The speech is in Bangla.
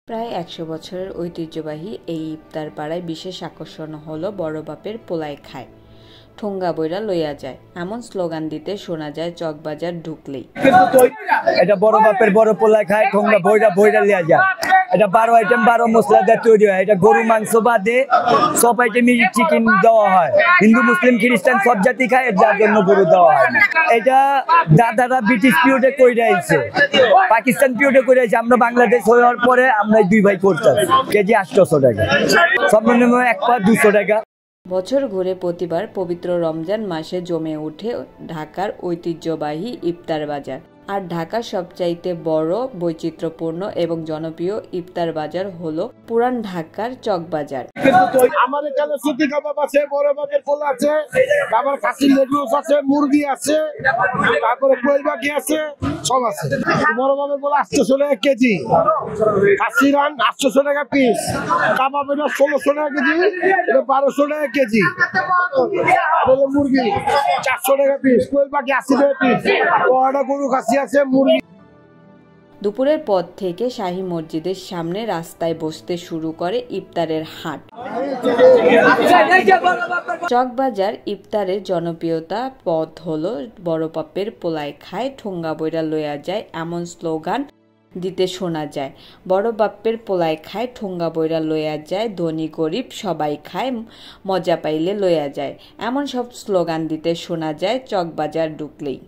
প্রায় ১০০ বছরের ঐতিহ্যবাহী এই ইফতার পাড়ায় বিশেষ আকর্ষণ হলো বড় বাপের পোলায় খায়, ঠোঙ্গা বইরা লইয়া যায় এমন স্লোগান দিতে শোনা যায় চকবাজার ঢুকলেই। এটা বড় বাপের বড় পোলায় খায়, ঠোঙ্গা বইরা লিয়া যায়। এটা 12 আইটেম 12 মশলা দিয়ে তৈরি হয়। এটা গরু মাংস বাদে সব আইটেমই চিকেন দেওয়া হয়। হিন্দু মুসলিম খ্রিস্টান সব জাতি খায়, যার জন্য গরু দেওয়া হয়। এটা দাদারা ব্রিটিশ পিরিয়ডে কইরা আইছে, পাকিস্তান পিরিয়ডে কইরা আইছে। আমরা বাংলাদেশ হওয়ার পরে আমরা 2 ভাই করতাম। কেজি 800 টাকা, সর্বনিম্ন 1 পা 200 টাকা। বছর ঘুরে প্রতিবার পবিত্র রমজান মাসে জমে ওঠে ঢাকার ঐতিহ্যবাহী ইফতার বাজার। আর ঢাকার সবচাইতে বড়, বৈচিত্র্যপূর্ণ এবং জনপ্রিয় ইফতার বাজার হলো পুরান ঢাকার চকবাজার। আমার এখানে সুতি কাবাব আছে, বড় বাপের পোলা আছে, আবার খাসির লেগ রোস্ট আছে, মুরগি আছে, তারপরে কোয়েল পাখি আছে, সব আছে। বড় বাপের পোলা 800 টাকা কেজি, খাসি রান 800 টাকা পিস, কাবাব এটা 1600 টাকা কেজি, এটা 1200 টাকা কেজি, মুরগি 400 টাকা পিস, কোয়েল পাখি 80 টাকা পিস, ওটা গরু খাসি আছে, মুরগি। দুপুরের পর থেকে শাহী মসজিদের সামনে রাস্তায় বসতে শুরু করে ইফতারের হাট। চকবাজার ইফতারের জনপ্রিয়তা পথ হলো বড় বাপের পোলায় খায়, ঠোঙ্গা বইরা লইয়া যায় এমন স্লোগান দিতে শোনা যায়। বড় বাপের পোলায় খায়, ঠোঙ্গা বইরা লইয়া যায়, ধনী গরিব সবাই খায়, মজা পাইলে লইয়া যায় এমন সব স্লোগান দিতে শোনা যায় চকবাজার ঢুকলেই।